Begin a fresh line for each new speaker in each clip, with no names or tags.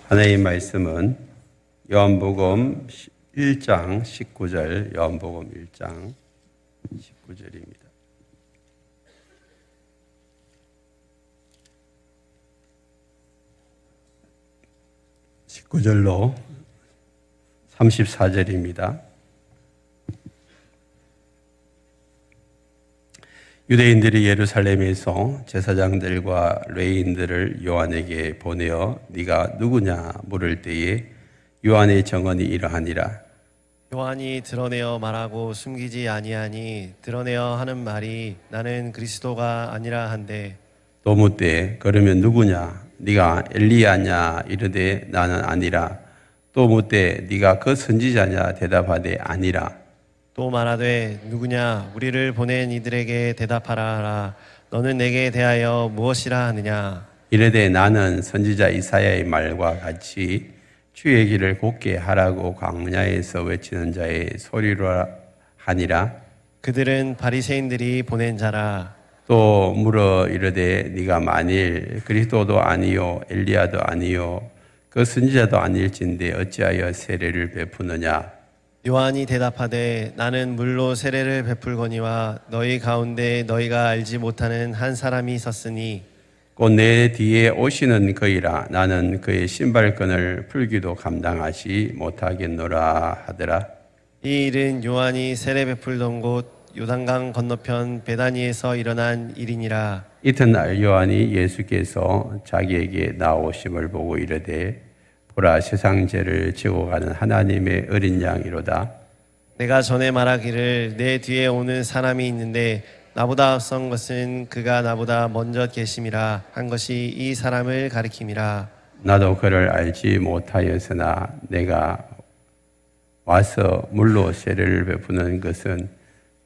하나님의 말씀은 요한복음 1장 19절, 요한복음 1장 19절입니다. (19절로) 34절입니다. 유대인들이 예루살렘에서 제사장들과 레위인들을 요한에게 보내어 네가 누구냐 물을 때에 요한의 정언이 이러하니라.
요한이 드러내어 말하고 숨기지 아니하니 드러내어 하는 말이 나는 그리스도가 아니라 한데,
또 묻되 그러면 누구냐 네가 엘리야냐 이르되 나는 아니라. 또 묻되 네가 그 선지자냐 대답하되 아니라.
또 말하되 누구냐 우리를 보낸 이들에게 대답하라 하라. 너는 내게 대하여 무엇이라 하느냐.
이르되 나는 선지자 이사야의 말과 같이 주의 길을 곧게 하라고 광야에서 외치는 자의 소리로 하니라.
그들은 바리새인들이 보낸 자라.
또 물어 이르되 네가 만일 그리스도도 아니요 엘리야도 아니요 그 선지자도 아닐진데 어찌하여 세례를 베푸느냐.
요한이 대답하되 나는 물로 세례를 베풀거니와 너희 가운데 너희가 알지 못하는 한 사람이 섰으니
곧 내 뒤에 오시는 그이라. 나는 그의 신발끈을 풀기도 감당하지 못하겠노라 하더라.
이 일은 요한이 세례 베풀던 곳 요단강 건너편 베다니에서 일어난 일이니라.
이튿날 요한이 예수께서 자기에게 나오심을 보고 이르되 보라 세상 죄를 지고 가는 하나님의 어린 양이로다.
내가 전에 말하기를 내 뒤에 오는 사람이 있는데 나보다 앞선 것은 그가 나보다 먼저 계심이라 한 것이 이 사람을 가리킴이라.
나도 그를 알지 못하였으나 내가 와서 물로 세례를 베푸는 것은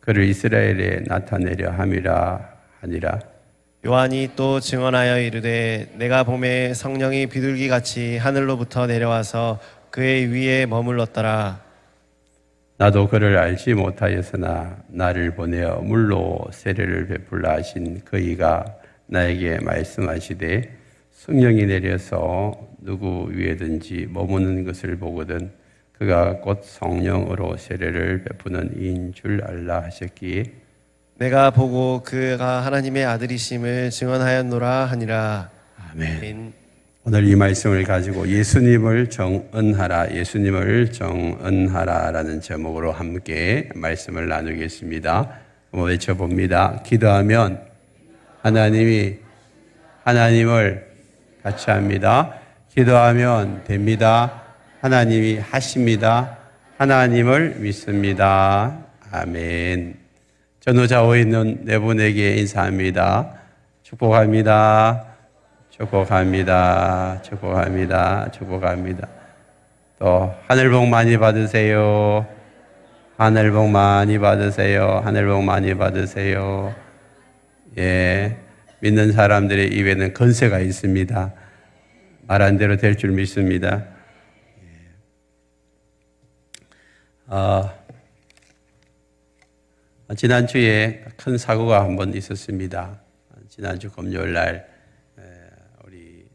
그를 이스라엘에 나타내려 함이라 하니라.
요한이 또 증언하여 이르되 내가 봄에 성령이 비둘기같이 하늘로부터 내려와서 그의 위에 머물렀더라.
나도 그를 알지 못하였으나 나를 보내어 물로 세례를 베풀라 하신 그이가 나에게 말씀하시되 성령이 내려서 누구 위에든지 머무는 것을 보거든 그가 곧 성령으로 세례를 베푸는 이인 줄 알라 하셨기에
내가 보고 그가 하나님의 아들이심을 증언하였노라 하니라.
아멘. 오늘 이 말씀을 가지고 예수님을 정언하라, 예수님을 정언하라라는 제목으로 함께 말씀을 나누겠습니다. 한번 외쳐봅니다. 기도하면 하나님이 하나님을 같이 합니다. 기도하면 됩니다. 하나님이 하십니다. 하나님을 믿습니다. 아멘. 전후좌우에 있는 네 분에게 인사합니다. 축복합니다. 축복합니다. 축복합니다. 축복합니다. 또 하늘 복 많이 받으세요. 하늘 복 많이 받으세요. 하늘 복 많이 받으세요. 예, 믿는 사람들의 입에는 건세가 있습니다. 말한 대로 될 줄 믿습니다. 지난주에 큰 사고가 한 번 있었습니다. 지난주 금요일 날 우리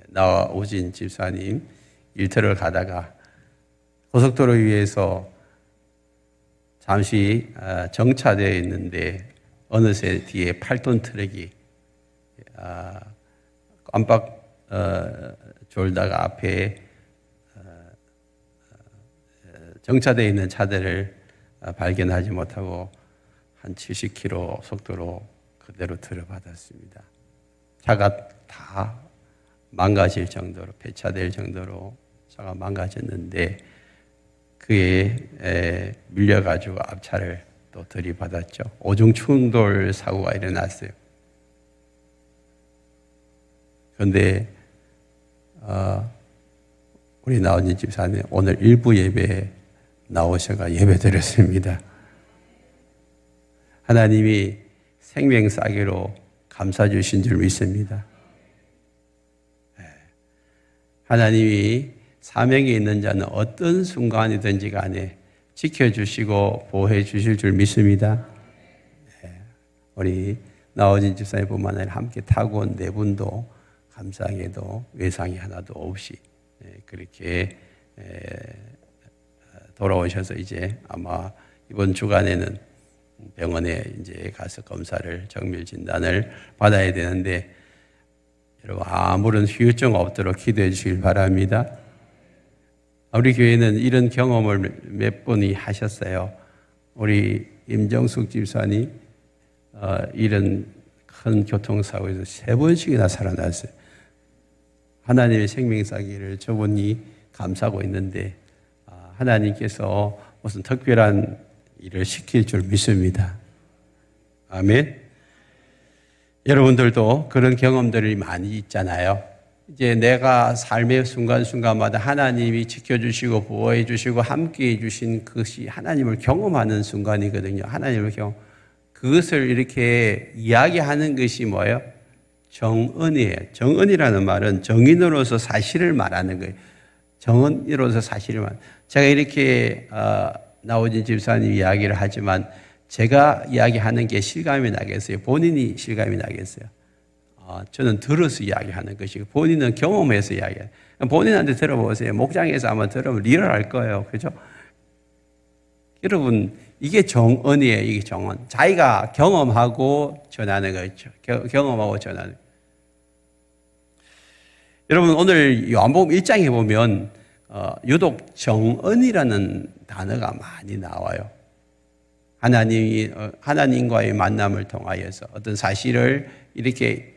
나오진 집사님 일터를 가다가 고속도로 위에서 잠시 정차되어 있는데 어느새 뒤에 8톤 트럭이 깜빡 졸다가 앞에 정차되어 있는 차들을 발견하지 못하고 한 70km 속도로 그대로 들어받았습니다. 차가 다 망가질 정도로, 폐차될 정도로 차가 망가졌는데 그에 밀려가지고 앞차를 또 들이받았죠. 오중 충돌 사고가 일어났어요. 그런데 우리 나오진 집사님 오늘 일부 예배에 나오셔가 예배드렸습니다. 하나님이 생명 싸기로 감싸 주신 줄 믿습니다. 하나님이 사명에 있는 자는 어떤 순간이든지 간에 지켜주시고 보호해 주실 줄 믿습니다. 우리 나오진 집사님뿐만 아니라 함께 타고 온 네 분도 감사하게도 외상이 하나도 없이 그렇게 돌아오셔서 이제 아마 이번 주간에는 병원에 이제 가서 검사를 정밀 진단을 받아야 되는데 여러분 아무런 후유증 없도록 기도해 주시길 바랍니다. 우리 교회는 이런 경험을 몇 분이 하셨어요. 우리 임정숙 집사님 이런 큰 교통사고에서 3번씩이나 살아났어요. 하나님의 생명사기를 저분이 감사하고 있는데 하나님께서 무슨 특별한 일을 시킬 줄 믿습니다. 아멘. 여러분들도 그런 경험들이 많이 있잖아요. 이제 내가 삶의 순간순간마다 하나님이 지켜주시고 보호해 주시고 함께해 주신 그것이 하나님을 경험하는 순간이거든요. 하나님을 그것을 이렇게 이야기하는 것이 뭐예요? 정언이에요. 정언이라는 말은 정인으로서 사실을 말하는 거예요. 정언으로서 사실을 말하는 거예요. 제가 이렇게 나오진 집사님 이야기를 하지만 제가 이야기하는 게 실감이 나겠어요? 본인이 실감이 나겠어요? 저는 들어서 이야기하는 것이고 본인은 경험해서 이야기해요. 본인한테 들어보세요. 목장에서 아마 들으면 리얼할 거예요. 그죠? 여러분 이게 정언이에요. 이게 정언. 자기가 경험하고 전하는 거죠. 경험하고 전하는. 여러분 오늘 요한복음 1장에 보면 유독 정언이라는 단어가 많이 나와요. 하나님과의 만남을 통하여서 어떤 사실을 이렇게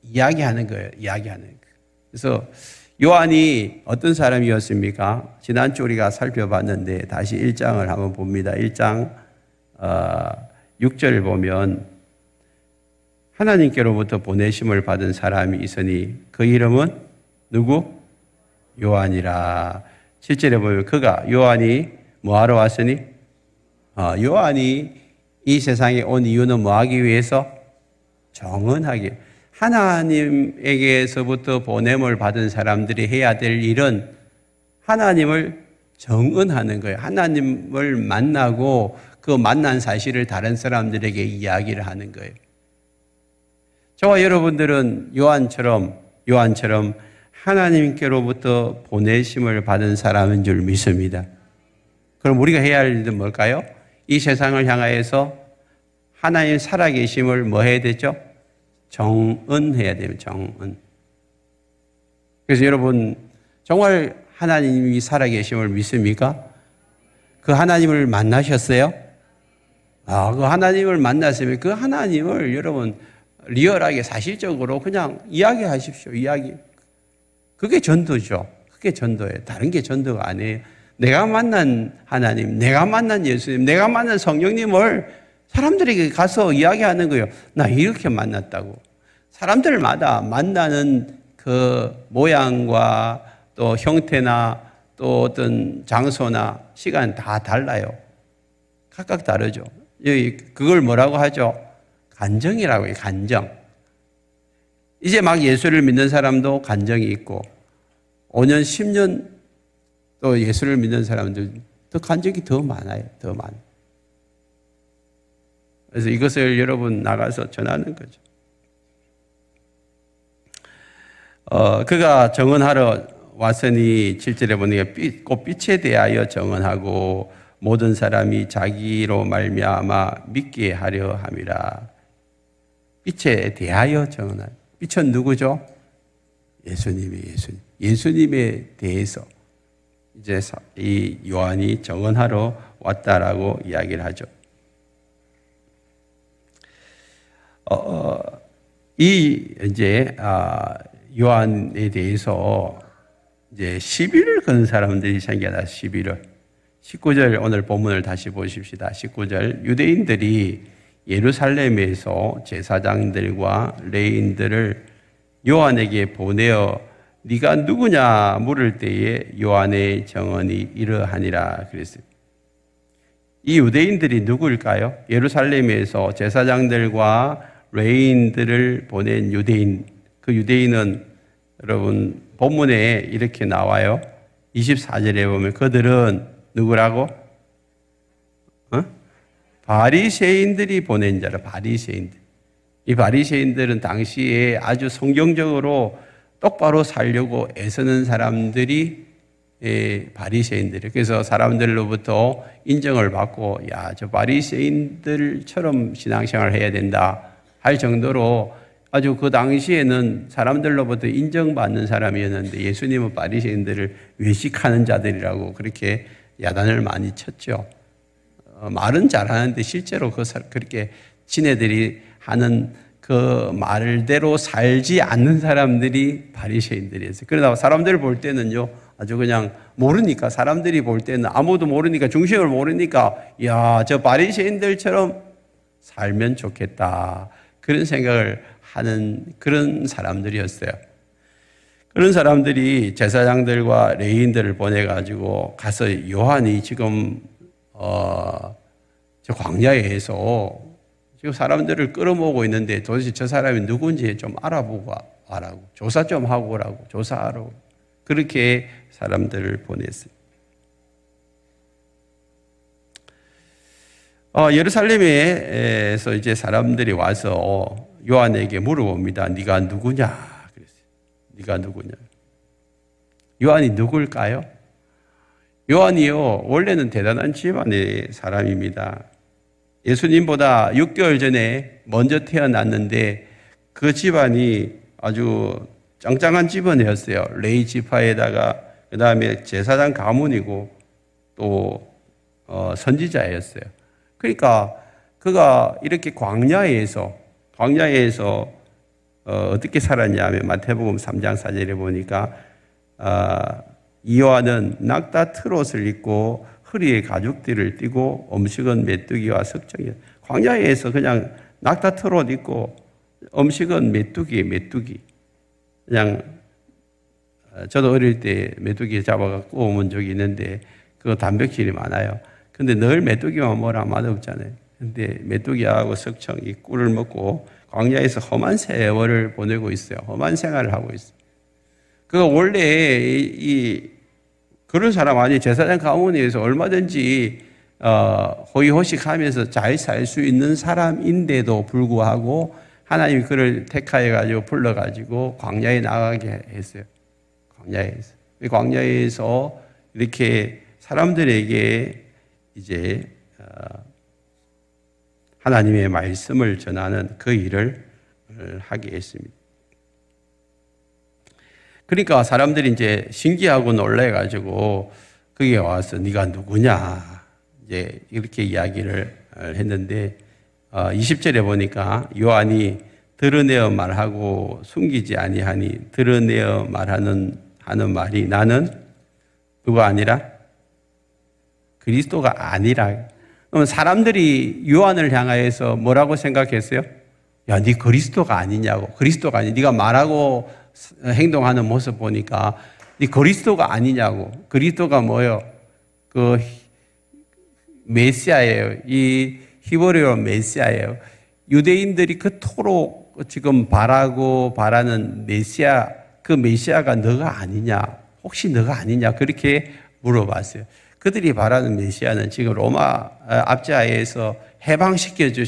이야기하는 거예요. 이야기하는 거예요. 그래서 요한이 어떤 사람이었습니까? 지난주 우리가 살펴봤는데 다시 1장을 한번 봅니다. 1장 6절을 보면 하나님께로부터 보내심을 받은 사람이 있으니 그 이름은 누구? 요한이라. 7절에 보면 그가 요한이 뭐하러 왔으니? 요한이 이 세상에 온 이유는 뭐하기 위해서? 정언하기. 하나님에게서부터 보냄을 받은 사람들이 해야 될 일은 하나님을 정언하는 거예요. 하나님을 만나고 그 만난 사실을 다른 사람들에게 이야기를 하는 거예요. 저와 여러분들은 요한처럼 하나님께로부터 보내심을 받은 사람인 줄 믿습니다. 그럼 우리가 해야 할 일은 뭘까요? 이 세상을 향하여서 하나님 살아계심을 뭐 해야 되죠? 정언해야 돼요. 정언. 그래서 여러분 정말 하나님이 살아계심을 믿습니까? 그 하나님을 만나셨어요? 그 하나님을 만났으면 그 하나님을 여러분 리얼하게 사실적으로 그냥 이야기하십시오. 이야기. 그게 전도죠. 그게 전도예요. 다른 게 전도가 아니에요. 내가 만난 하나님, 내가 만난 예수님, 내가 만난 성령님을 사람들에게 가서 이야기하는 거예요. 나 이렇게 만났다고. 사람들마다 만나는 그 모양과 또 형태나 또 어떤 장소나 시간 다 달라요. 각각 다르죠. 그걸 뭐라고 하죠? 간정이라고 해요. 간정. 이제 막 예수를 믿는 사람도 간정이 있고 5년, 10년 또 예수를 믿는 사람들 더 간정이 더 많아요. 더 많아요. 그래서 이것을 여러분 나가서 전하는 거죠. 그가 정언하러 왔으니 7절에 보니까 곧 빛에 대하여 정언하고 모든 사람이 자기로 말미암아 믿게 하려 함이라. 빛에 대하여 정언하라. 빛은 누구죠? 예수님에 대해서 이제 이 요한이 정언하러 왔다라고 이야기를 하죠. 이 이제 요한에 대해서 이제 시비를 거는 사람들이 생겨나. 시비를. 19절 오늘 본문을 다시 보십시다. 19절 유대인들이 예루살렘에서 제사장들과 레인들을 요한에게 보내어 네가 누구냐 물을 때에 요한의 정언이 이러하니라 그랬어요. 이 유대인들이 누구일까요? 예루살렘에서 제사장들과 레인들을 보낸 유대인. 그 유대인은 여러분 본문에 이렇게 나와요. 24절에 보면 그들은 누구라고? 바리새인들이 보낸 자라. 바리새인들. 이 바리새인들은 당시에 아주 성경적으로 똑바로 살려고 애쓰는 사람들이 바리새인들이에요. 그래서 사람들로부터 인정을 받고 야, 저 바리새인들처럼 신앙생활을 해야 된다 할 정도로 아주 그 당시에는 사람들로부터 인정받는 사람이었는데 예수님은 바리새인들을 외식하는 자들이라고 그렇게 야단을 많이 쳤죠. 말은 잘하는데 실제로 그렇게 지네들이 하는 그 말대로 살지 않는 사람들이 바리새인들이었어요. 그러다 사람들 볼 때는요, 아주 그냥 모르니까, 사람들이 볼 때는 아무도 모르니까, 중심을 모르니까, 야, 저 바리새인들처럼 살면 좋겠다. 그런 생각을 하는 그런 사람들이었어요. 그런 사람들이 제사장들과 레위인들을 보내가지고 가서 요한이 지금 저 광야에서 지금 사람들을 끌어모으고 있는데 도대체 저 사람이 누군지 좀 알아보고 와라고, 조사 좀 하고 오라고, 조사하라고 그렇게 사람들을 보냈어요. 예루살렘에서 이제 사람들이 와서 요한에게 물어봅니다. 네가 누구냐? 그랬어요. 네가 누구냐? 요한이 누굴까요? 요한이요, 원래는 대단한 집안의 사람입니다. 예수님보다 6개월 전에 먼저 태어났는데 그 집안이 아주 짱짱한 집안이었어요. 레위 지파에다가 그 다음에 제사장 가문이고 또 선지자였어요. 그러니까 그가 이렇게 광야에서 어떻게 살았냐면 마태복음 3장 4절에 보니까 이 요한은 낙타 트롯을 입고 허리에 가죽띠를 띠고 음식은 메뚜기와 석정이에요. 광야에서 그냥 낙타 트롯 입고 음식은 메뚜기. 그냥 저도 어릴 때 메뚜기 잡아가 구워먹은 적이 있는데 그거 단백질이 많아요. 근데 늘 메뚜기만 먹으라 맛없잖아요. 근데 메뚜기하고 석청 이 꿀을 먹고 광야에서 험한 세월을 보내고 있어요. 험한 생활을 하고 있어요. 그 원래 그런 사람 아니 제사장 가문에서 얼마든지 호의호식하면서 잘 살 수 있는 사람인데도 불구하고 하나님이 그를 택하여 가지고 불러 가지고 광야에 나가게 했어요. 광야에서 이렇게 사람들에게 이제 하나님의 말씀을 전하는 그 일을 하게 했습니다. 그러니까 사람들이 이제 신기하고 놀래가지고 거기에 와서 네가 누구냐 이제 이렇게 이야기를 했는데 20절에 보니까 요한이 드러내어 말하고 숨기지 아니하니 드러내어 하는 말이 나는 누가 아니라 그리스도가 아니라. 그러면 사람들이 요한을 향하여서 뭐라고 생각했어요? 야, 네 그리스도가 아니냐고. 그리스도가 아니. 네가 말하고 행동하는 모습 보니까 네 그리스도가 아니냐고. 그리스도가 뭐예요? 그 메시아예요. 이 히브리어 메시아예요. 유대인들이 그토록 지금 바라는 메시아, 그 메시아가 너가 아니냐? 혹시 너가 아니냐? 그렇게 물어봤어요. 그들이 바라는 메시아는 지금 로마 압제하에서 해방시킬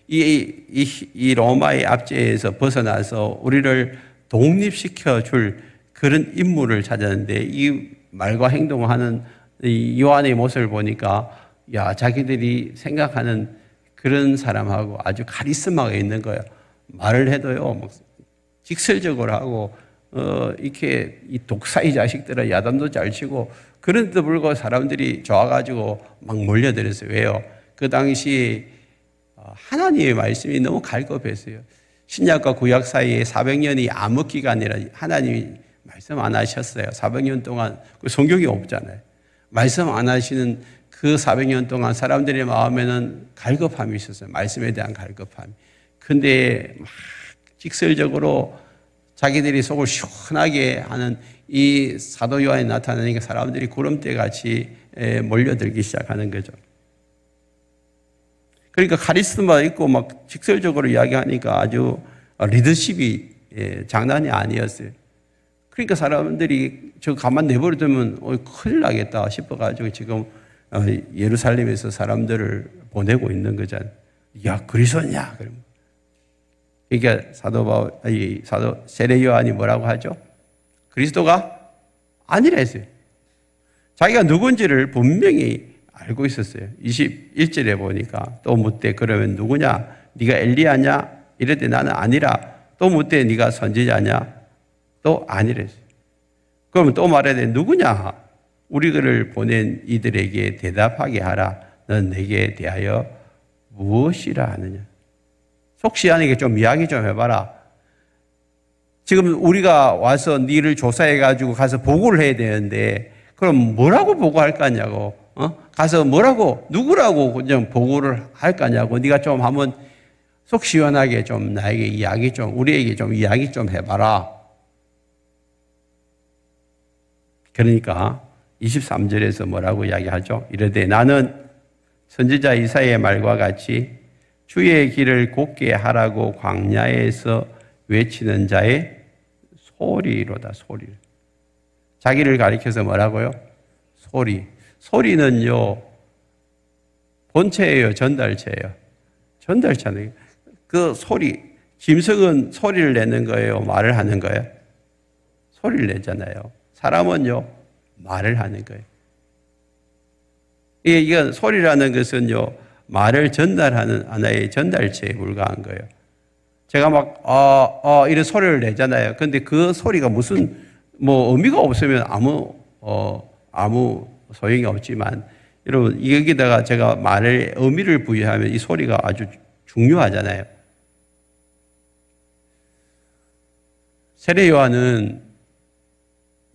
이 로마의 압제에서 벗어나서 우리를 독립시켜 줄 그런 인물을 찾았는데 이 말과 행동하는 이 요한의 모습을 보니까 야, 자기들이 생각하는 그런 사람하고 아주 카리스마가 있는 거예요. 말을 해도요, 막 직설적으로 하고 이렇게 이 독사의 자식들은 야단도 잘 치고 그런데도 불구하고 사람들이 좋아가지고 막 몰려들었어요. 왜요? 그 당시 하나님의 말씀이 너무 갈급했어요. 신약과 구약 사이에 400년이 암흑 기간이라 하나님이 말씀 안 하셨어요. 400년 동안 성경이 없잖아요. 말씀 안 하시는 그 400년 동안 사람들의 마음에는 갈급함이 있었어요. 말씀에 대한 갈급함. 근데 막 직설적으로 자기들이 속을 시원하게 하는 이 사도 요한이 나타나니까 사람들이 구름대 같이 몰려들기 시작하는 거죠. 그러니까 카리스마 있고 막 직설적으로 이야기하니까 아주 리더십이 장난이 아니었어요. 그러니까 사람들이 저 가만 내버려두면 큰일 나겠다 싶어가지고 지금 예루살렘에서 사람들을 보내고 있는 거잖아요. 야, 그리스도냐? 그러면 그러니까 사도 세례 요한이 뭐라고 하죠? 그리스도가 아니라 했어요. 자기가 누군지를 분명히 알고 있었어요. 21절에 보니까 또 묻되 그러면 누구냐? 네가 엘리야냐? 이럴 때 나는 아니라. 또 묻되 네가 선지자냐? 또 아니랬어요. 그러면 또 말해야 돼. 누구냐? 우리를 보낸 이들에게 대답하게 하라. 넌 내게 대하여 무엇이라 하느냐? 속 시원하게 좀 이야기 좀 해봐라. 지금 우리가 와서 니를 조사해가지고 가서 보고를 해야 되는데 그럼 뭐라고 보고할 거냐고. 가서 뭐라고 누구라고 그냥 보고를 할 거냐고. 네가 좀 한번 속 시원하게 좀 나에게 이야기 좀 우리에게 좀 이야기 좀 해봐라. 그러니까 23절에서 뭐라고 이야기하죠? 이르되 나는 선지자 이사야의 말과 같이 주의 길을 곧게 하라고 광야에서 외치는 자의 소리로다. 소리. 자기를 가리켜서 뭐라고요? 소리. 소리는요 본체예요, 전달체예요? 전달체는 그 소리. 짐승은 소리를 내는 거예요, 말을 하는 거예요? 소리를 내잖아요. 사람은요 말을 하는 거예요. 이건 소리라는 것은요 말을 전달하는 하나의 전달체에 불과한 거예요. 제가 막 이런 소리를 내잖아요. 근데 그 소리가 무슨 의미가 없으면 아무 소용이 없지만 여러분 여기다가 제가 말의 의미를 부여하면 이 소리가 아주 중요하잖아요. 세례 요한은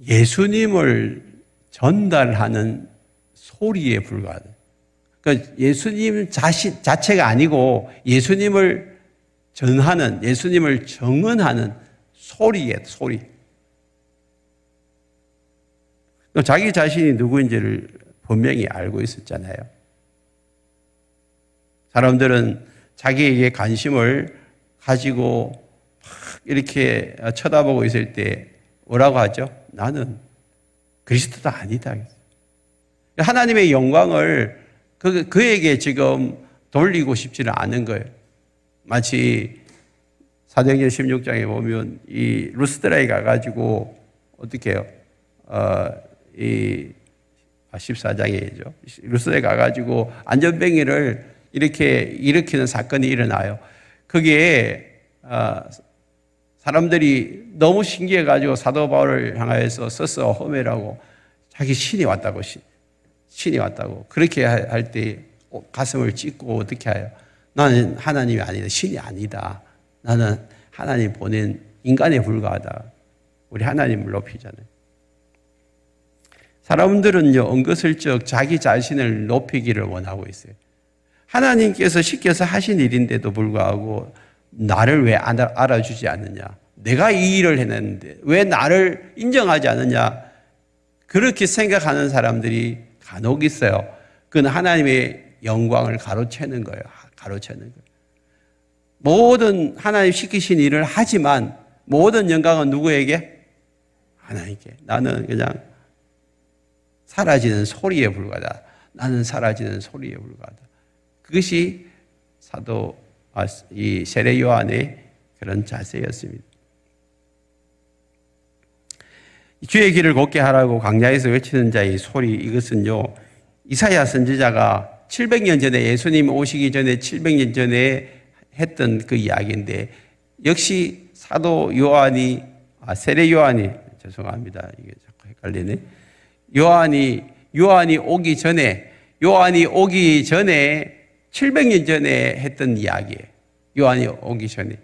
예수님을 전달하는 소리에 불과하다. 그러니까 예수님 자체가 아니고 예수님을 전하는, 예수님을 정언하는 소리에 소리. 자기 자신이 누구인지를 분명히 알고 있었잖아요. 사람들은 자기에게 관심을 가지고 막 이렇게 쳐다보고 있을 때 뭐라고 하죠? 나는 그리스도가 아니다. 하나님의 영광을 그에게 지금 돌리고 싶지는 않은 거예요. 마치 사도행전 16장에 보면 이 루스드라에 가가지고 어떻게 해요? 14장이죠. 루스드라에 가가지고 안전뱅이를 이렇게 일으키는 사건이 일어나요. 그게 사람들이 너무 신기해가지고 사도 바울을 향하여서 서서 호메라고 자기 신이 왔다고 신이 왔다고 그렇게 할 때 가슴을 찢고 어떻게 해요? 나는 하나님이 아니다. 신이 아니다. 나는 하나님 보낸 인간에 불과하다. 우리 하나님을 높이잖아요. 사람들은요 은근슬쩍 자기 자신을 높이기를 원하고 있어요. 하나님께서 시켜서 하신 일인데도 불구하고 나를 왜 알아주지 않느냐? 내가 이 일을 해냈는데 왜 나를 인정하지 않느냐? 그렇게 생각하는 사람들이 간혹 있어요. 그건 하나님의 영광을 가로채는 거예요. 가로채는 거예요. 모든 하나님 시키신 일을 하지만 모든 영광은 누구에게? 하나님께. 나는 그냥 사라지는 소리에 불과하다. 나는 사라지는 소리에 불과하다. 그것이 이 세례 요한의 그런 자세였습니다. 주의 길을 곧게 하라고 광야에서 외치는 자의 소리, 이것은요 이사야 선지자가 700년 전에 예수님 오시기 전에 700년 전에 했던 그 이야기인데 역시 사도 요한이 세례 요한이 죄송합니다. 이게 자꾸 헷갈리네. 요한이 오기 전에 700년 전에 했던 이야기예요. 요한이 오기 전에.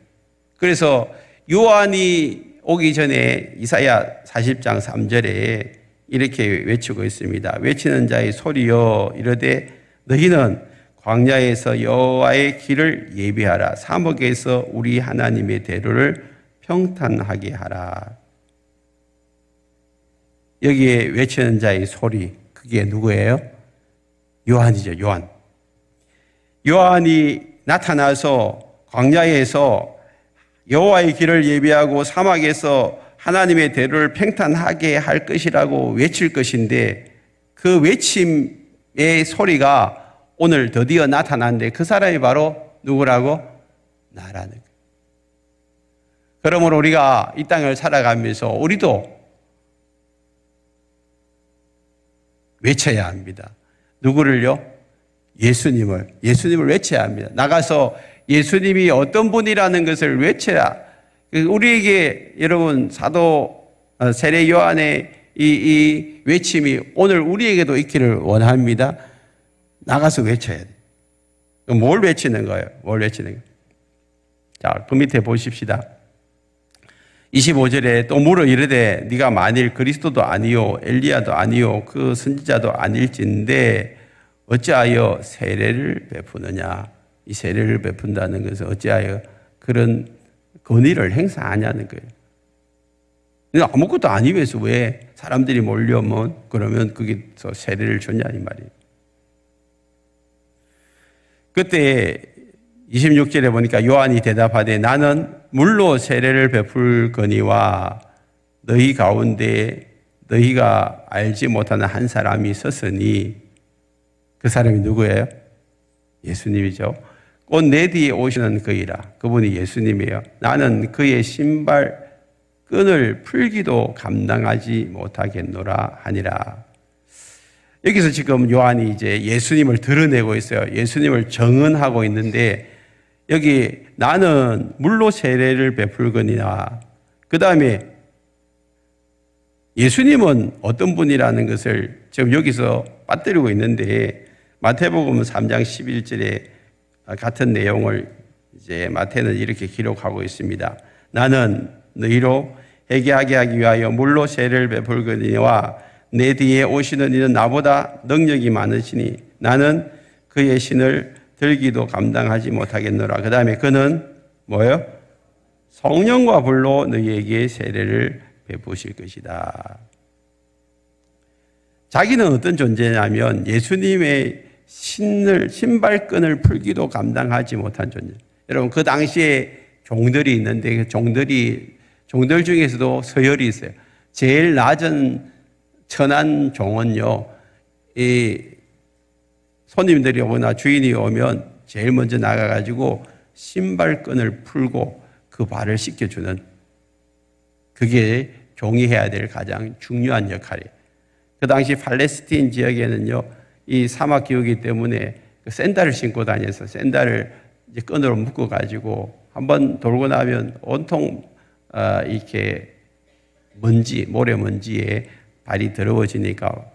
그래서 요한이 오기 전에 이사야 40장 3절에 이렇게 외치고 있습니다. 외치는 자의 소리여 이르되 너희는 광야에서 여호와의 길을 예비하라. 사목에서 우리 하나님의 대로를 평탄하게 하라. 여기에 외치는 자의 소리, 그게 누구예요? 요한이죠. 요한이 나타나서 광야에서 여호와의 길을 예비하고 사막에서 하나님의 대로를 평탄하게 할 것이라고 외칠 것인데 그 외침의 소리가 오늘 드디어 나타났는데 그 사람이 바로 누구라고? 나라는 거예요. 그러므로 우리가 이 땅을 살아가면서 우리도 외쳐야 합니다. 누구를요? 예수님을 외쳐야 합니다. 나가서 예수님이 어떤 분이라는 것을 외쳐야, 우리에게 여러분 사도 세례 요한의 이 외침이 오늘 우리에게도 있기를 원합니다. 나가서 외쳐야 돼요. 뭘 외치는 거예요? 뭘 외치는 거예요? 자, 그 밑에 보십시다. 25절에 또 물어 이르되 네가 만일 그리스도도 아니요 엘리야도 아니요 그 선지자도 아닐진데 어찌하여 세례를 베푸느냐. 이 세례를 베푼다는 것은 어찌하여 그런 권위를 행사하냐는 거예요. 아무것도 아니면서 왜 사람들이 몰려오면 그러면 거기서 세례를 줬냐 이 말이에요. 그때 26절에 보니까 요한이 대답하되 나는 물로 세례를 베풀거니와 너희 가운데 너희가 알지 못하는 한 사람이 섰으니 그 사람이 누구예요? 예수님이죠. 곧 내 뒤에 오시는 그이라. 그분이 예수님이에요. 나는 그의 신발 끈을 풀기도 감당하지 못하겠노라 하니라. 여기서 지금 요한이 이제 예수님을 드러내고 있어요. 예수님을 정언하고 있는데 여기 나는 물로 세례를 베풀거니와 그 다음에 예수님은 어떤 분이라는 것을 지금 여기서 빠뜨리고 있는데 마태복음 3장 11절에 같은 내용을 이제 마태는 이렇게 기록하고 있습니다. 나는 너희로 회개하게 하기 위하여 물로 세례를 베풀거니와 내 뒤에 오시는 이는 나보다 능력이 많으시니 나는 그의 신을 들기도 감당하지 못하겠노라. 그 다음에 그는 뭐예요? 성령과 불로 너희에게 세례를 베푸실 것이다. 자기는 어떤 존재냐면 예수님의 신발끈을 풀기도 감당하지 못한 존재. 여러분 그 당시에 종들이 있는데 그 종들 중에서도 서열이 있어요. 제일 낮은 천한 종은요, 이 손님들이 오거나 주인이 오면 제일 먼저 나가가지고 신발끈을 풀고 그 발을 씻겨주는, 그게 종이 해야 될 가장 중요한 역할이에요. 그 당시 팔레스틴 지역에는요, 이 사막 기후이기 때문에 그 샌들을 신고 다녀서 샌들을 이제 끈으로 묶어가지고 한번 돌고 나면 온통 이렇게 모래먼지에 발이 더러워지니까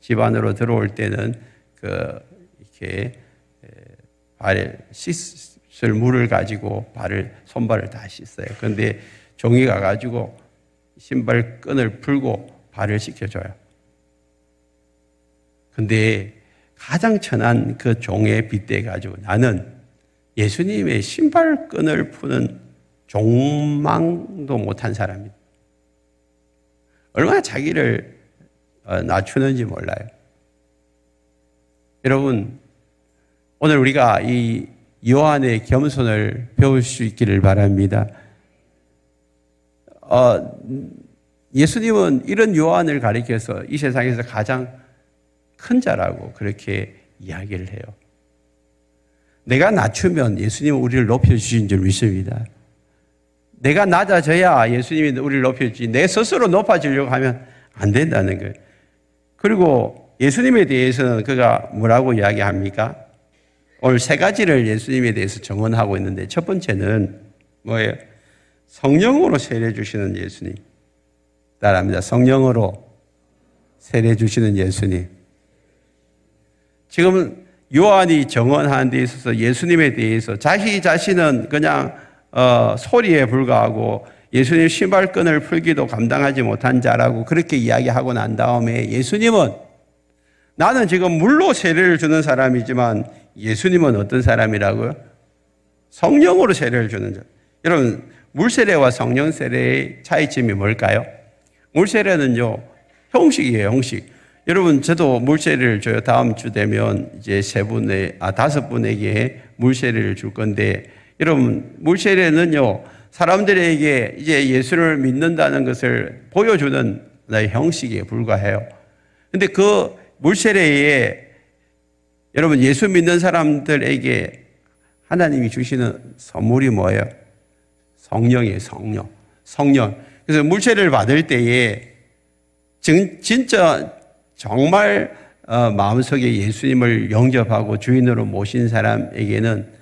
집 안으로 들어올 때는 이렇게 발에 씻을 물을 가지고 손발을 다 씻어요. 그런데 종이 가가지고 신발 끈을 풀고 발을 씻겨줘요. 근데 가장 천한 그 종에 빗대가지고 나는 예수님의 신발끈을 푸는 종망도 못한 사람입니다. 얼마나 자기를 낮추는지 몰라요. 여러분, 오늘 우리가 이 요한의 겸손을 배울 수 있기를 바랍니다. 예수님은 이런 요한을 가리켜서 이 세상에서 가장 큰 자라고 그렇게 이야기를 해요. 내가 낮추면 예수님은 우리를 높여주신 줄 믿습니다. 내가 낮아져야 예수님이 우리를 높여주지, 내 스스로 높아지려고 하면 안 된다는 거예요. 그리고 예수님에 대해서는 그가 뭐라고 이야기합니까? 오늘 세 가지를 예수님에 대해서 정언하고 있는데 첫 번째는 뭐예요? 성령으로 세례 주시는 예수님. 따라합니다. 성령으로 세례 주시는 예수님. 지금 요한이 정언하는 데 있어서 예수님에 대해서 자기 자신은 그냥 소리에 불과하고 예수님 신발끈을 풀기도 감당하지 못한 자라고 그렇게 이야기하고 난 다음에 예수님은 나는 지금 물로 세례를 주는 사람이지만 예수님은 어떤 사람이라고요? 성령으로 세례를 주는 자. 여러분, 물세례와 성령 세례의 차이점이 뭘까요? 물세례는요, 형식이에요, 형식. 여러분, 저도 물세례를 줘요. 다음 주 되면 이제 5분에게 물세례를 줄 건데, 여러분, 물세례는요, 사람들에게 이제 예수를 믿는다는 것을 보여주는 형식에 불과해요. 근데 그 물세례에 여러분, 예수 믿는 사람들에게 하나님이 주시는 선물이 뭐예요? 성령이에요, 성령. 성령. 그래서 물세례를 받을 때에 진짜 정말 마음속에 예수님을 영접하고 주인으로 모신 사람에게는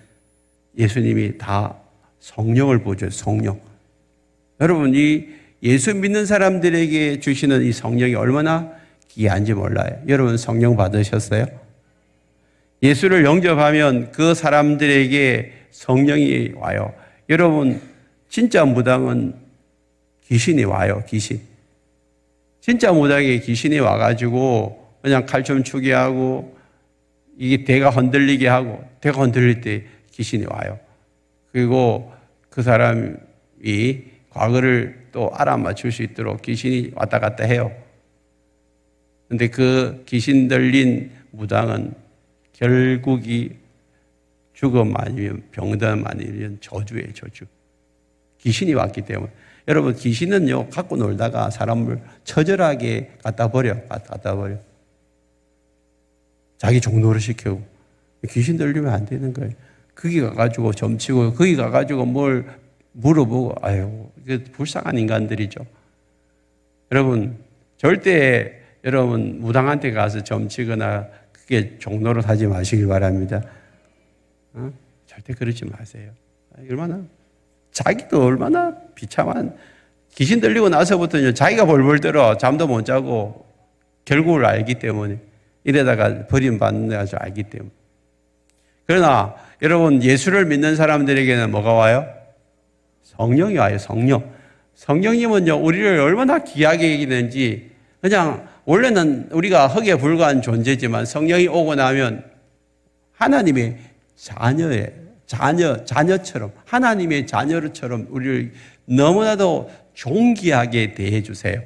예수님이 다 성령을 보여줘요, 성령. 여러분, 이 예수 믿는 사람들에게 주시는 이 성령이 얼마나 귀한지 몰라요. 여러분, 성령 받으셨어요? 예수를 영접하면 그 사람들에게 성령이 와요. 여러분, 진짜 무당은 귀신이 와요, 귀신. 진짜 무당에 귀신이 와가지고 그냥 칼춤 추게 하고 이게 대가 흔들리게 하고 대가 흔들릴 때 귀신이 와요. 그리고 그 사람이 과거를 또 알아맞힐 수 있도록 귀신이 왔다 갔다 해요. 근데 그 귀신 들린 무당은 결국이 죽음 아니면 병든 아니면 저주예요, 저주. 귀신이 왔기 때문에. 여러분, 귀신은요, 갖고 놀다가 사람을 처절하게 갖다 버려. 자기 종노를 시키고. 귀신 들리면 안 되는 거예요. 거기 가가지고 점치고, 거기 가가지고 뭘 물어보고, 아유, 이게 불쌍한 인간들이죠. 여러분, 절대 여러분, 무당한테 가서 점치거나 그게 종노를 하지 마시길 바랍니다. 절대 그러지 마세요. 자기도 얼마나 비참한, 귀신 들리고 나서부터는 자기가 벌벌 떨어 잠도 못 자고 결국을 알기 때문에 이래다가 버림받는 줄 알기 때문에. 그러나 여러분, 예수를 믿는 사람들에게는 뭐가 와요? 성령이 와요, 성령. 성령님은요, 우리를 얼마나 귀하게 여기는지, 그냥 원래는 우리가 흙에 불과한 존재지만 성령이 오고 나면 하나님의 자녀처럼, 하나님의 자녀처럼 우리를 너무나도 존귀하게 대해 주세요.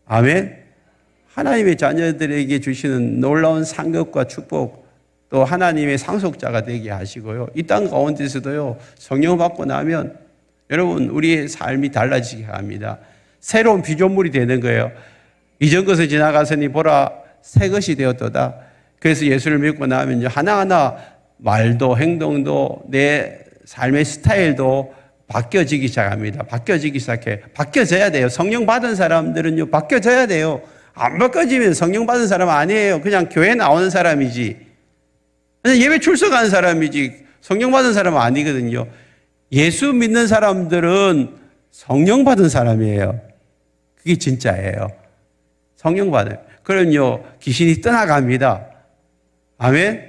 아멘. 하나님의 자녀들에게 주시는 놀라운 상급과 축복, 또 하나님의 상속자가 되게 하시고요. 이 땅 가운데서도요, 성령 받고 나면 여러분, 우리의 삶이 달라지게 합니다. 새로운 피조물이 되는 거예요. 이전 것을 지나가서니 보라, 새 것이 되었도다. 그래서 예수를 믿고 나면 하나하나 말도 행동도 내 삶의 스타일도 바뀌어지기 시작합니다. 바뀌어지기 시작해. 바뀌어져야 돼요. 성령 받은 사람들은요, 바뀌어져야 돼요. 안 바뀌어지면 성령 받은 사람 아니에요. 그냥 교회 나오는 사람이지. 그냥 예배 출석하는 사람이지. 성령 받은 사람은 아니거든요. 예수 믿는 사람들은 성령 받은 사람이에요. 그게 진짜예요. 성령 받아요. 그럼요, 귀신이 떠나갑니다. 아멘?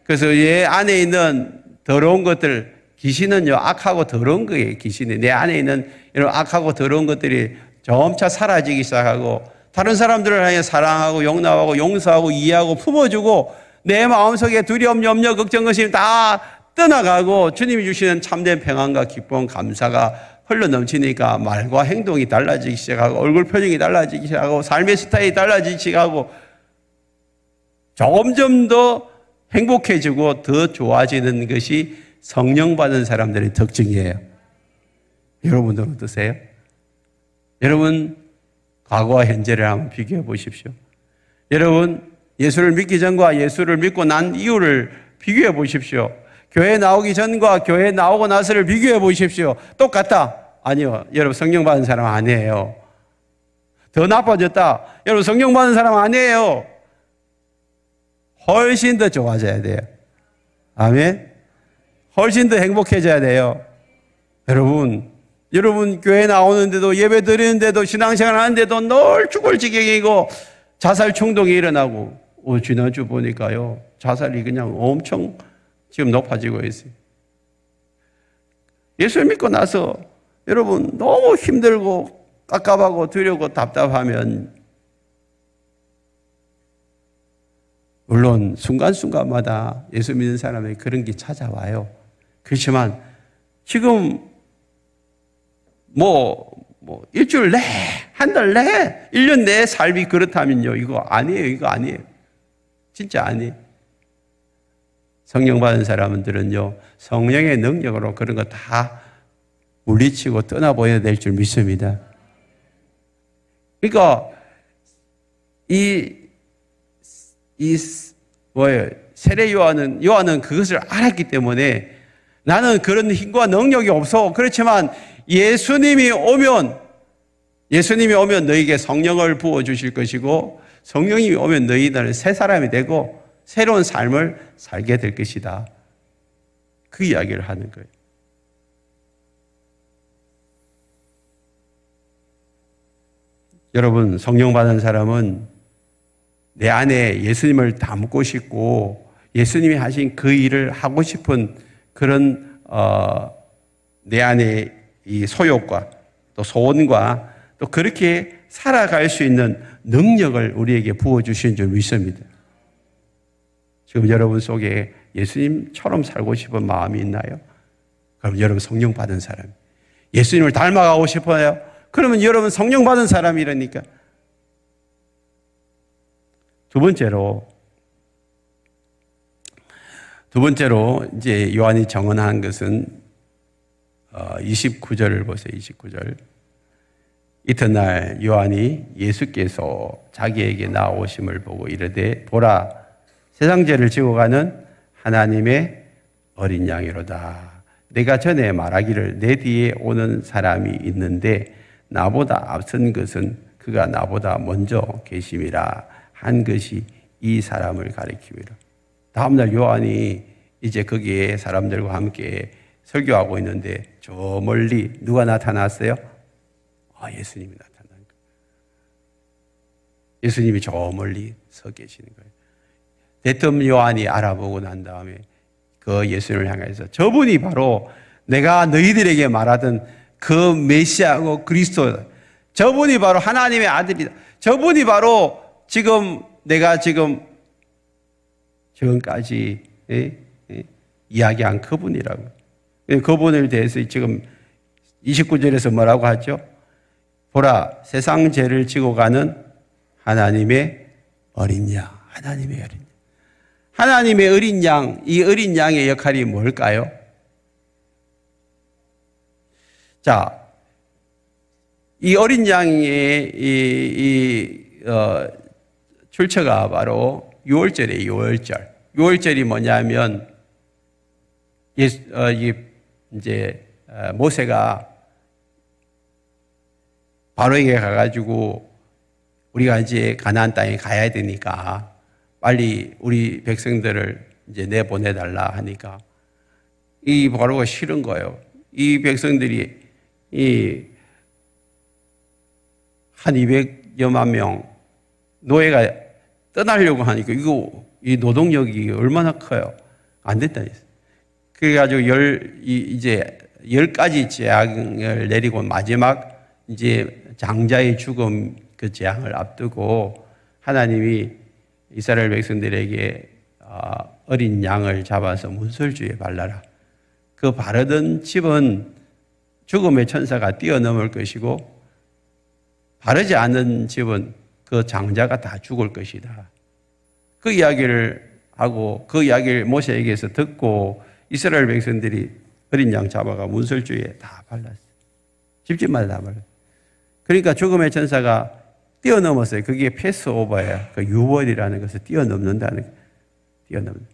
그래서 얘 안에 있는 더러운 것들, 귀신은요, 악하고 더러운 거예요, 귀신이. 내 안에 있는 이런 악하고 더러운 것들이 점차 사라지기 시작하고, 다른 사람들을 향해 사랑하고, 용납하고, 용서하고, 이해하고, 품어주고, 내 마음속에 두려움, 염려, 걱정, 의심 다 떠나가고, 주님이 주시는 참된 평안과 기쁨, 감사가 흘러 넘치니까 말과 행동이 달라지기 시작하고, 얼굴 표정이 달라지기 시작하고, 삶의 스타일이 달라지기 시작하고, 점점 더 행복해지고 더 좋아지는 것이 성령 받은 사람들의 특징이에요. 여러분들은 어떠세요? 여러분, 과거와 현재를 한번 비교해 보십시오. 여러분, 예수를 믿기 전과 예수를 믿고 난 이후를 비교해 보십시오. 교회 나오기 전과 교회 나오고 나서를 비교해 보십시오. 똑같다? 아니요. 여러분, 성령 받은 사람 아니에요. 더 나빠졌다? 여러분, 성령 받은 사람 아니에요. 훨씬 더 좋아져야 돼요. 아멘? 훨씬 더 행복해져야 돼요. 여러분 교회 나오는데도, 예배 드리는데도, 신앙생활 하는데도 늘 죽을 지경이고 자살 충동이 일어나고, 지난주 보니까요, 자살이 그냥 엄청 지금 높아지고 있어요. 예수를 믿고 나서 여러분 너무 힘들고 깝깝하고 두렵고 답답하면, 물론 순간순간마다 예수 믿는 사람에게 그런 게 찾아와요. 그렇지만 지금 일주일 내, 한 달 내, 1년 내 삶이 그렇다면요, 이거 아니에요. 진짜 아니에요. 성령 받은 사람들은요, 성령의 능력으로 그런 거 다 물리치고 떠나보여야 될 줄 믿습니다. 그러니까 세례 요한은 그것을 알았기 때문에 나는 그런 힘과 능력이 없어. 그렇지만 예수님이 오면 너에게 성령을 부어주실 것이고, 성령이 오면 너희들은 새 사람이 되고 새로운 삶을 살게 될 것이다. 그 이야기를 하는 거예요. 여러분, 성령 받은 사람은 내 안에 예수님을 담고 싶고 예수님이 하신 그 일을 하고 싶은 그런 내 안에 이 소욕과 또 소원과 또 그렇게 살아갈 수 있는 능력을 우리에게 부어주신 줄 믿습니다. 지금 여러분 속에 예수님처럼 살고 싶은 마음이 있나요? 그럼 여러분 성령 받은 사람, 예수님을 닮아가고 싶어요? 그러면 여러분 성령 받은 사람이라니까. 두 번째로 이제 요한이 정언한 것은 29절을 보세요. 29절. 이튿날 요한이 예수께서 자기에게 나오심을 보고 이르되 보라, 세상 죄를 지고 가는 하나님의 어린 양이로다. 내가 전에 말하기를 내 뒤에 오는 사람이 있는데 나보다 앞선 것은 그가 나보다 먼저 계심이라 한 것이 이 사람을 가리킴이라. 다음날 요한이 이제 거기에 사람들과 함께 설교하고 있는데 저 멀리 누가 나타났어요? 예수님이 나타난 거예요. 예수님이 저 멀리 서 계시는 거예요. 대뜸 요한이 알아보고 난 다음에 그 예수님을 향해서 저분이 바로 내가 너희들에게 말하던 그 메시아고 그리스도다. 저분이 바로 하나님의 아들이다. 저분이 바로 내가 지금 지금까지 이야기한 그분이라고. 그분을 대해서 지금 29절에서 뭐라고 하죠? 보라, 세상 죄를 지고 가는 하나님의 어린 양. 하나님의 어린 양. 하나님의 어린 양, 이 어린 양의 역할이 뭘까요? 자, 이 어린 양의 출처가 바로 6월절이에요. 6월절. 6월절이 뭐냐면 이제 모세가 바로에게 가가지고 우리가 이제 가나안 땅에 가야 되니까 빨리 우리 백성들을 이제 내보내달라 하니까 이 바로가 싫은 거예요. 이 백성들이 한 200여만 명 노예가 떠나려고 하니까 이 노동력이 얼마나 커요. 안 됐다 했어요. 그래가지고 이제 10가지 재앙을 내리고 마지막 이제 장자의 죽음 그 재앙을 앞두고 하나님이 이스라엘 백성들에게 어린 양을 잡아서 문설주에 발라라. 그 바르던 집은 죽음의 천사가 뛰어넘을 것이고 바르지 않은 집은 그 장자가 다 죽을 것이다. 그 이야기를 하고 그 이야기를 모세에게서 듣고 이스라엘 백성들이 어린 양 잡아가 문설주에 다 발랐어요. 집집마다 다 발랐어요. 그러니까 죽음의 천사가 뛰어넘었어요. 그게 패스오버예요. 그 유월이라는 것을 뛰어넘는다는 거예요. 뛰어넘는.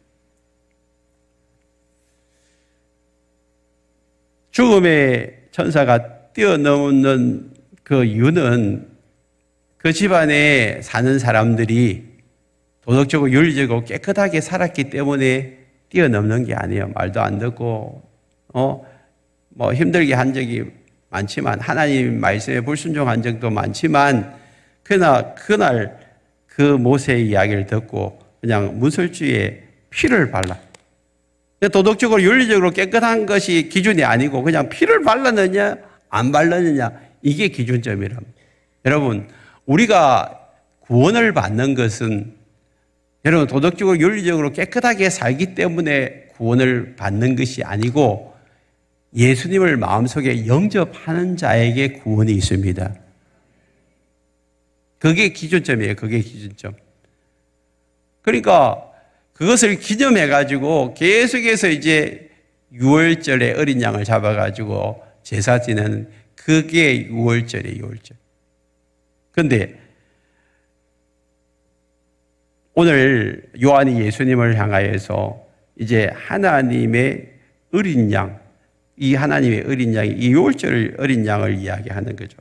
죽음의 천사가 뛰어넘는 그 이유는 그 집안에 사는 사람들이 도덕적으로 윤리적으로 깨끗하게 살았기 때문에 뛰어넘는 게 아니에요. 말도 안 듣고 뭐 힘들게 한 적이 많지만 하나님 말씀에 불순종한 적도 많지만 그날 그 모세의 이야기를 듣고 그냥 문설주에 피를 발라. 도덕적으로 윤리적으로 깨끗한 것이 기준이 아니고 그냥 피를 발랐느냐 안 발랐느냐 이게 기준점이랍니다. 여러분 우리가 구원을 받는 것은 여러분 도덕적으로 윤리적으로 깨끗하게 살기 때문에 구원을 받는 것이 아니고 예수님을 마음속에 영접하는 자에게 구원이 있습니다. 그게 기준점이에요. 그게 기준점. 그러니까 그것을 기념해가지고 계속해서 이제 6월절에 어린 양을 잡아가지고 제사 지내는 그게 6월절이에요. 6월절. 그런데 오늘 요한이 예수님을 향하여서 이제 하나님의 어린 양, 이 하나님의 어린 양이 이 6절 어린 양을 이야기하는 거죠.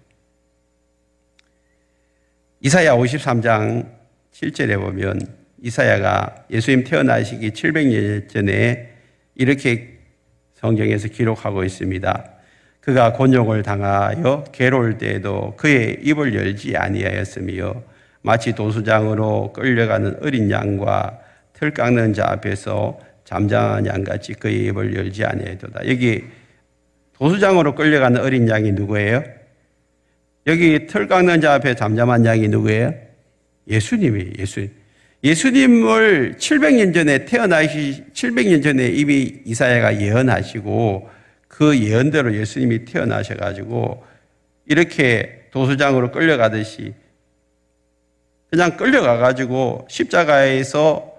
이사야 53장 7절에 보면 이사야가 예수님 태어나시기 700년 전에 이렇게 성경에서 기록하고 있습니다. 그가 곤욕을 당하여 괴로울 때에도 그의 입을 열지 아니하였으며 마치 도수장으로 끌려가는 어린 양과 털 깎는 자 앞에서 잠잠한 양같이 그의 입을 열지 아니하였도다. 여기 도수장으로 끌려가는 어린 양이 누구예요? 여기 털 깎는 자 앞에 잠잠한 양이 누구예요? 예수님이에요. 예수님을 700년 전에 700년 전에 이미 이사야가 예언하시고 그 예언대로 예수님이 태어나셔가지고 이렇게 도수장으로 끌려가듯이 그냥 끌려가가지고 십자가에서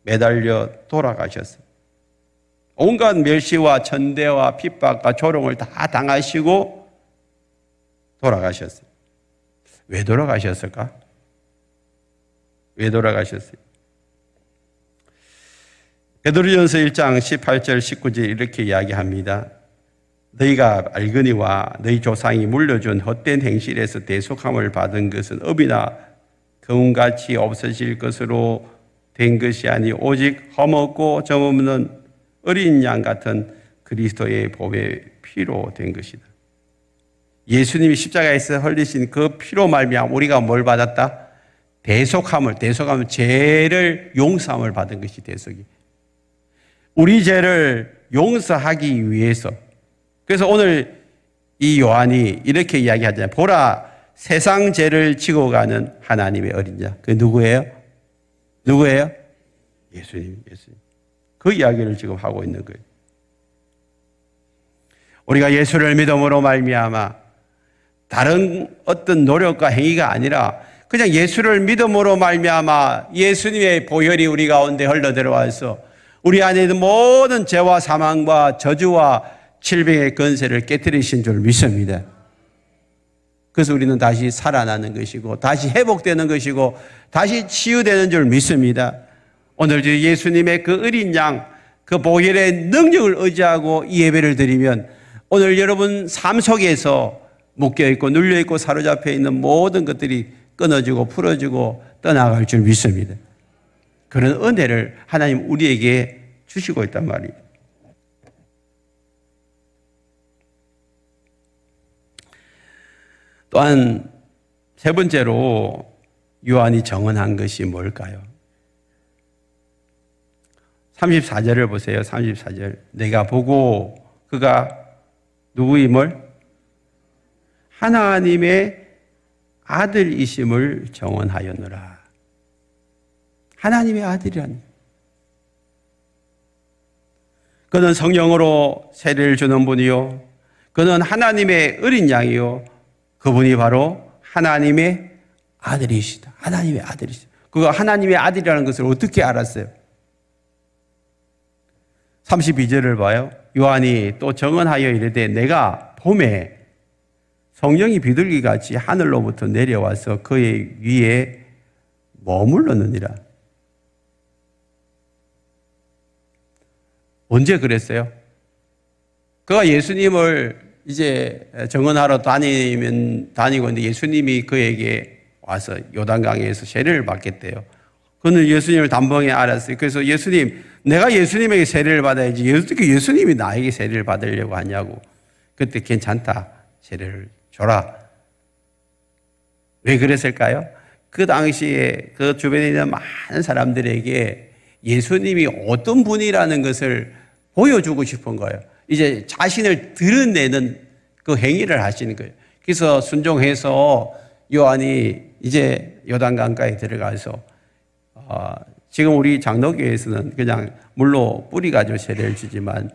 매달려 돌아가셨어요. 온갖 멸시와 천대와 핍박과 조롱을 다 당하시고 돌아가셨어요. 왜 돌아가셨을까? 왜 돌아가셨어요? 베드로전서 1장 18절 19절 이렇게 이야기합니다. 너희가 알거니와 너희 조상이 물려준 헛된 행실에서 대속함을 받은 것은 업이나 금같이 없어질 것으로 된 것이 아니 오직 험없고 점없는 어린 양 같은 그리스도의 보배 피로 된 것이다. 예수님이 십자가에서 흘리신 그 피로 말미암아 우리가 뭘 받았다? 대속함을 죄를 용서함을 받은 것이 대속이. 우리 죄를 용서하기 위해서. 그래서 오늘 이 요한이 이렇게 이야기하잖아요. 보라, 세상 죄를 지고 가는 하나님의 어린 자. 그 누구예요? 예수님. 그 이야기를 지금 하고 있는 거예요. 우리가 예수를 믿음으로 말미암아 다른 어떤 노력과 행위가 아니라 그냥 예수를 믿음으로 말미암아 예수님의 보혈이 우리 가운데 흘러 들어와서 우리 안에 있는 모든 죄와 사망과 저주와 질병의 권세를 깨뜨리신 줄 믿습니다. 그래서 우리는 다시 살아나는 것이고 다시 회복되는 것이고 다시 치유되는 줄 믿습니다. 오늘 예수님의 그 어린 양, 그 보혈의 능력을 의지하고 이 예배를 드리면 오늘 여러분 삶 속에서 묶여있고 눌려있고 사로잡혀 있는 모든 것들이 끊어지고 풀어지고 떠나갈 줄 믿습니다. 그런 은혜를 하나님 우리에게 주시고 있단 말이에요. 또한 세 번째로 요한이 정언한 것이 뭘까요? 34절을 보세요. 34절. 내가 보고 그가 누구임을? 하나님의 아들이심을 정언하였노라. 하나님의 아들이라니. 그는 성령으로 세례를 주는 분이요. 그는 하나님의 어린 양이요. 그분이 바로 하나님의 아들이시다. 하나님의 아들이시다. 그가 하나님의 아들이라는 것을 어떻게 알았어요? 32절을 봐요. 요한이 또 정언하여 이르되 내가 봄에 성령이 비둘기같이 하늘로부터 내려와서 그의 위에 머물렀느니라. 언제 그랬어요? 그가 예수님을 이제 정언하러 다니고 있는데 예수님이 그에게 와서 요단강에서 세례를 받겠대요. 그는 예수님을 단번에 알았어요. 그래서 예수님, 내가 예수님에게 세례를 받아야지 어떻게 예수님이 나에게 세례를 받으려고 하냐고. 그때 괜찮다. 세례를 줘라. 왜 그랬을까요? 그 당시에 그 주변에 있는 많은 사람들에게 예수님이 어떤 분이라는 것을 보여주고 싶은 거예요. 이제 자신을 드러내는 그 행위를 하시는 거예요. 그래서 순종해서 요한이 이제 요단강가에 들어가서 지금 우리 장로교회에서는 그냥 물로 뿌리가지고 세례를 주지만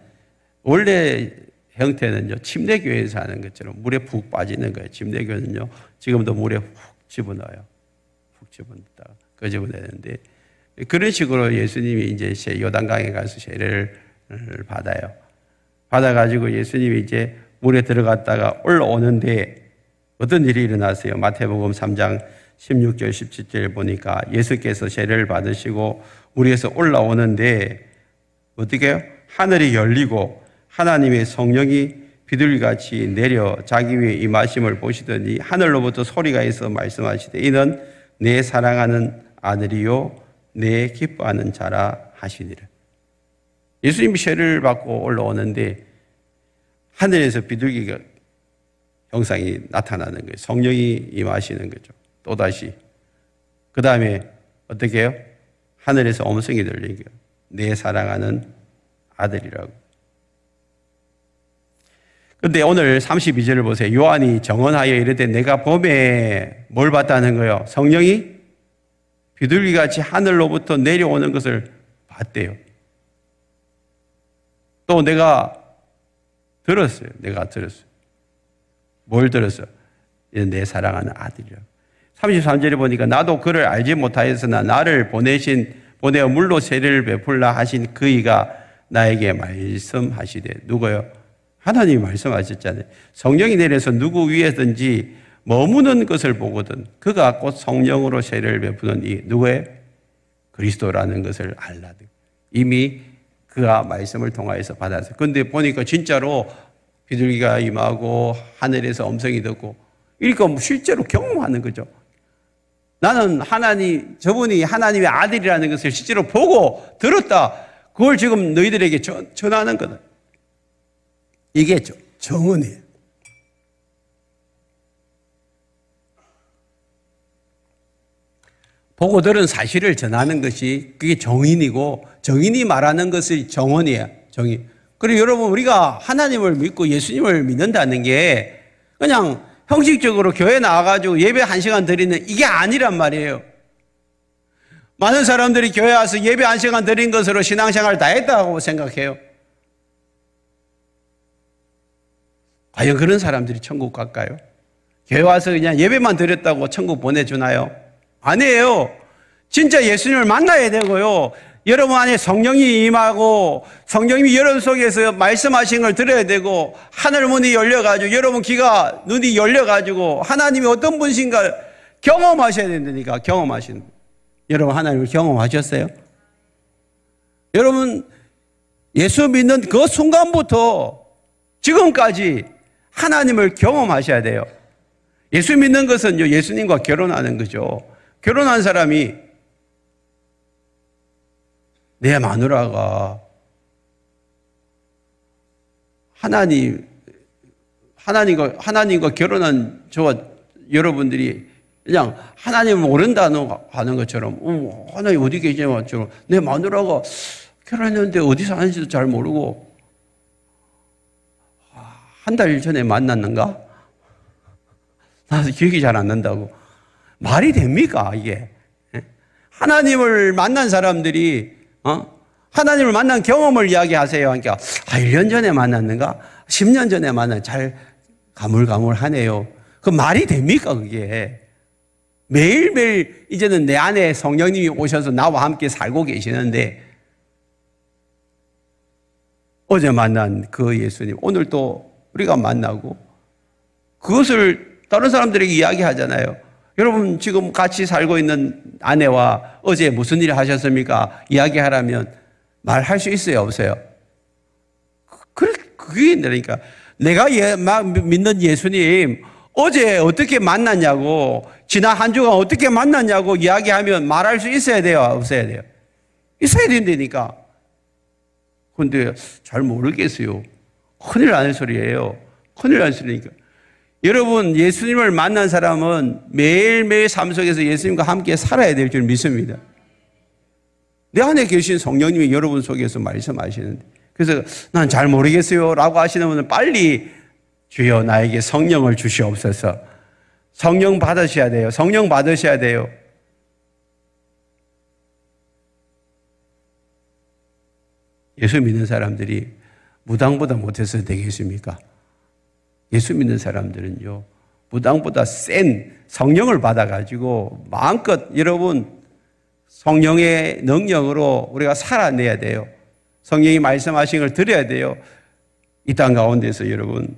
원래 형태는요, 침례교회에서 하는 것처럼 물에 푹 빠지는 거예요. 침례교회는요, 지금도 물에 훅 집어넣어요. 훅 집어넣다가 끄집어내는데 그런 식으로 예수님이 이제 요단강에 가서 세례를 받아요. 받아가지고 예수님이 이제 물에 들어갔다가 올라오는데 어떤 일이 일어났어요? 마태복음 3장 16절, 17절 보니까 예수께서 세례를 받으시고 물에서 올라오는데 어떻게 해요? 하늘이 열리고 하나님의 성령이 비둘기같이 내려 자기 위에 임하심을 보시더니 하늘로부터 소리가 있어 말씀하시되 이는 내 사랑하는 아들이요 내 기뻐하는 자라 하시니라. 예수님이 세례를 받고 올라오는데 하늘에서 비둘기가 형상이 나타나는 거예요. 성령이 임하시는 거죠. 또다시. 그 다음에 어떻게 해요? 하늘에서 음성이 들리는 거예요. 내 사랑하는 아들이라고. 그런데 오늘 32절을 보세요. 요한이 정언하여 이르되 내가 봄에 뭘 봤다는 거예요? 성령이 비둘기같이 하늘로부터 내려오는 것을 봤대요. 또 내가 들었어요. 뭘 들었어요? 내 사랑하는 아들이라고. 33절에 보니까 나도 그를 알지 못하였으나 나를 보내어 물로 세례를 베풀라 하신 그이가 나에게 말씀하시되 누구요? 하나님이 말씀하셨잖아요. 성령이 내려서 누구 위에든지 머무는 것을 보거든 그가 곧 성령으로 세례를 베푸는 이 누구의? 그리스도라는 것을 알라되 이미 그가 말씀을 통하여서 받았어요. 그런데 보니까 진짜로 비둘기가 임하고 하늘에서 음성이 듣고 이러니까 실제로 경험하는 거죠. 나는 저분이 하나님의 아들이라는 것을 실제로 보고 들었다. 그걸 지금 너희들에게 전하는 거다. 이게 정언이에요. 보고 들은 사실을 전하는 것이 그게 정인이고 정인이 말하는 것이 정언이에요. 정인. 그리고 여러분 우리가 하나님을 믿고 예수님을 믿는다는 게 그냥 형식적으로 교회 나와가지고 예배 1시간 드리는 이게 아니란 말이에요. 많은 사람들이 교회 와서 예배 1시간 드린 것으로 신앙생활 다 했다고 생각해요. 과연 그런 사람들이 천국 갈까요? 교회 와서 그냥 예배만 드렸다고 천국 보내주나요? 아니에요. 진짜 예수님을 만나야 되고요. 여러분 안에 성령이 임하고 성령님이 여러분 속에서 말씀하신 걸 들어야 되고 하늘 문이 열려가지고 여러분 눈이 열려가지고 하나님이 어떤 분이신가 경험하셔야 된다니까. 여러분 하나님을 경험하셨어요? 여러분 예수 믿는 그 순간부터 지금까지 하나님을 경험하셔야 돼요. 예수 믿는 것은요 예수님과 결혼하는 거죠. 결혼한 사람이 내 마누라가 하나님과 결혼한 저와 여러분들이 그냥 하나님을 모른다는 하는 것처럼 하나님 어디 계시냐고 내 마누라가 결혼했는데 어디 사는지도 잘 모르고 한 달 전에 만났는가? 나도 기억이 잘 안 난다고. 말이 됩니까 이게? 하나님을 만난 사람들이 하나님을 만난 경험을 이야기하세요. 그러니까 1년 전에 만났는가? 10년 전에 잘 가물가물하네요. 그 말이 됩니까 그게? 매일매일 이제는 내 안에 성령님이 오셔서 나와 함께 살고 계시는데 어제 만난 그 예수님 오늘 또 우리가 만나고 그것을 다른 사람들에게 이야기하잖아요. 여러분 지금 같이 살고 있는 아내와 어제 무슨 일을 하셨습니까? 이야기하라면 말할 수 있어요? 없어요? 그게 있다니까. 내가 믿는 예수님 어제 어떻게 만났냐고 지난 한 주간 어떻게 만났냐고 이야기하면 말할 수 있어야 돼요? 없어야 돼요? 있어야 된다니까. 그런데 잘 모르겠어요. 큰일 나는 소리예요. 큰일 나는 소리니까. 여러분 예수님을 만난 사람은 매일매일 삶 속에서 예수님과 함께 살아야 될 줄 믿습니다. 내 안에 계신 성령님이 여러분 속에서 말씀하시는데 그래서 난 잘 모르겠어요 라고 하시는 분은 빨리 주여 나에게 성령을 주시옵소서. 성령 받으셔야 돼요. 성령 받으셔야 돼요. 예수 믿는 사람들이 무당보다 못해서 되겠습니까? 예수 믿는 사람들은요 무당보다 센 성령을 받아가지고 마음껏 여러분 성령의 능력으로 우리가 살아내야 돼요. 성령이 말씀하신 걸 들어야 돼요. 이 땅 가운데서 여러분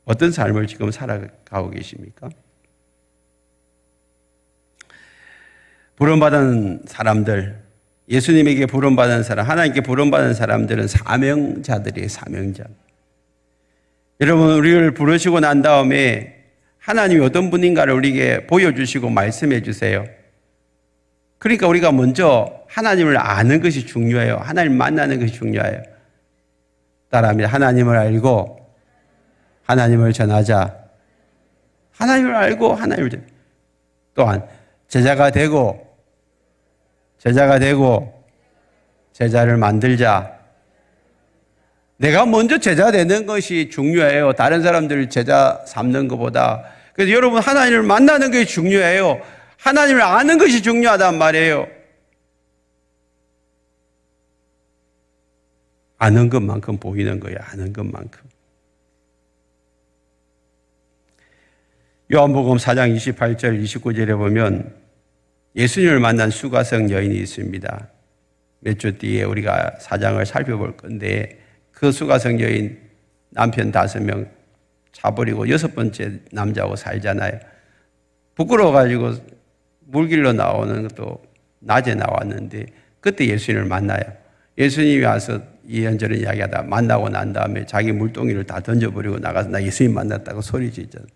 어떤 삶을 지금 살아가고 계십니까? 부름받은 사람들 예수님에게 부름받은 사람, 하나님께 부름받은 사람들은 사명자들이에요. 사명자. 여러분, 우리를 부르시고 난 다음에 하나님이 어떤 분인가를 우리에게 보여주시고 말씀해 주세요. 그러니까 우리가 먼저 하나님을 아는 것이 중요해요. 하나님 만나는 것이 중요해요. 따라합니다. 하나님을 알고 하나님을 전하자. 하나님을 알고 하나님을 전하자. 또한 제자가 되고 제자를 만들자. 내가 먼저 제자 되는 것이 중요해요. 다른 사람들 제자 삼는 것보다. 그래서 여러분 하나님을 만나는 것이 중요해요. 하나님을 아는 것이 중요하단 말이에요. 아는 것만큼 보이는 거예요. 아는 것만큼. 요한복음 4장 28절 29절에 보면 예수님을 만난 수가성 여인이 있습니다. 몇 주 뒤에 우리가 4장을 살펴볼 건데 그 수가성 여인 남편 5명 차버리고 6번째 남자하고 살잖아요. 부끄러워가지고 물길로 나오는 것도 낮에 나왔는데 그때 예수님을 만나요. 예수님이 와서 이런저런 이야기하다 만나고 난 다음에 자기 물동이를 다 던져버리고 나가서 나 예수님 만났다고 소리치잖아요.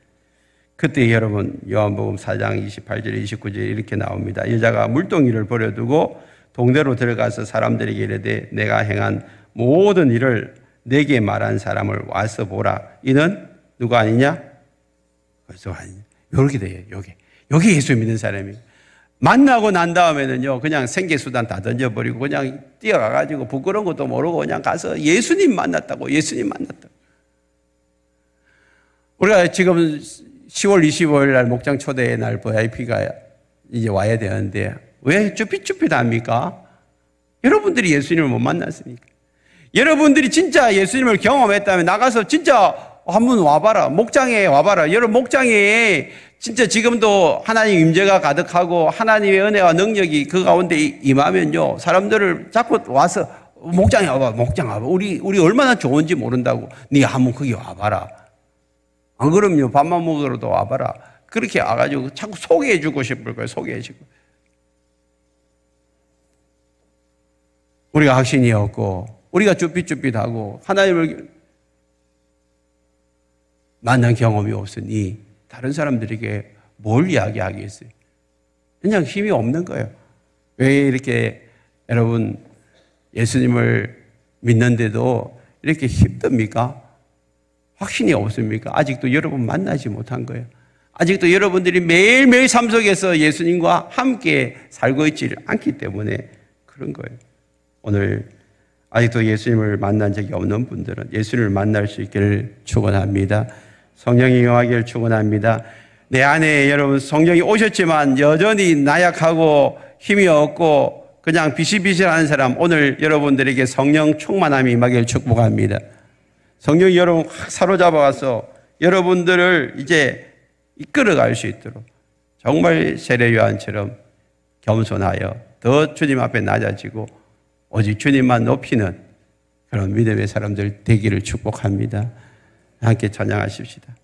그때 여러분 요한복음 4장 28절 29절에 이렇게 나옵니다. 여자가 물동이를 버려두고 동네로 들어가서 사람들에게 이르되 내가 행한 모든 일을 내게 말한 사람을 와서 보라. 이는 누가 아니냐? 그래서 아니냐. 이렇게 돼요. 여기 예수 믿는 사람이 만나고 난 다음에는요 그냥 생계수단 다 던져버리고 그냥 뛰어가가지고 부끄러운 것도 모르고 그냥 가서 예수님 만났다고. 우리가 지금 10월 25일 날 목장 초대의 날 VIP가 이제 와야 되는데 왜 쭈삣쭈삣합니까? 여러분들이 예수님을 못 만났으니까. 여러분들이 진짜 예수님을 경험했다면 나가서 진짜 한번 와봐라. 목장에 와봐라. 여러분 목장에 진짜 지금도 하나님 임재가 가득하고 하나님의 은혜와 능력이 그 가운데 임하면요 사람들을 자꾸 와서 목장에 와봐. 목장 와봐. 우리 얼마나 좋은지 모른다고. 네 한번 거기 와봐라. 안 그러면 밥만 먹으러도 와봐라. 그렇게 와가지고 자꾸 소개해주고 싶을 거예요. 소개해주고. 우리가 확신이 없고 우리가 쭈삣쭈삣하고 하나님을 만난 경험이 없으니 다른 사람들에게 뭘 이야기하겠어요? 그냥 힘이 없는 거예요. 왜 이렇게 여러분 예수님을 믿는데도 이렇게 힘듭니까? 확신이 없습니까? 아직도 여러분 만나지 못한 거예요. 아직도 여러분들이 매일매일 삶 속에서 예수님과 함께 살고 있지 않기 때문에 그런 거예요. 오늘 아직도 예수님을 만난 적이 없는 분들은 예수님을 만날 수 있기를 축원합니다. 성령이 임하기를 축원합니다. 내 안에 여러분 성령이 오셨지만 여전히 나약하고 힘이 없고 그냥 비실비실한 사람 오늘 여러분들에게 성령 충만함이 임하기를 축복합니다. 성령이 여러분 확 사로잡아서 여러분들을 이제 이끌어갈 수 있도록 정말 세례 요한처럼 겸손하여 더 주님 앞에 낮아지고 오직 주님만 높이는 그런 믿음의 사람들 되기를 축복합니다. 함께 찬양하십시다.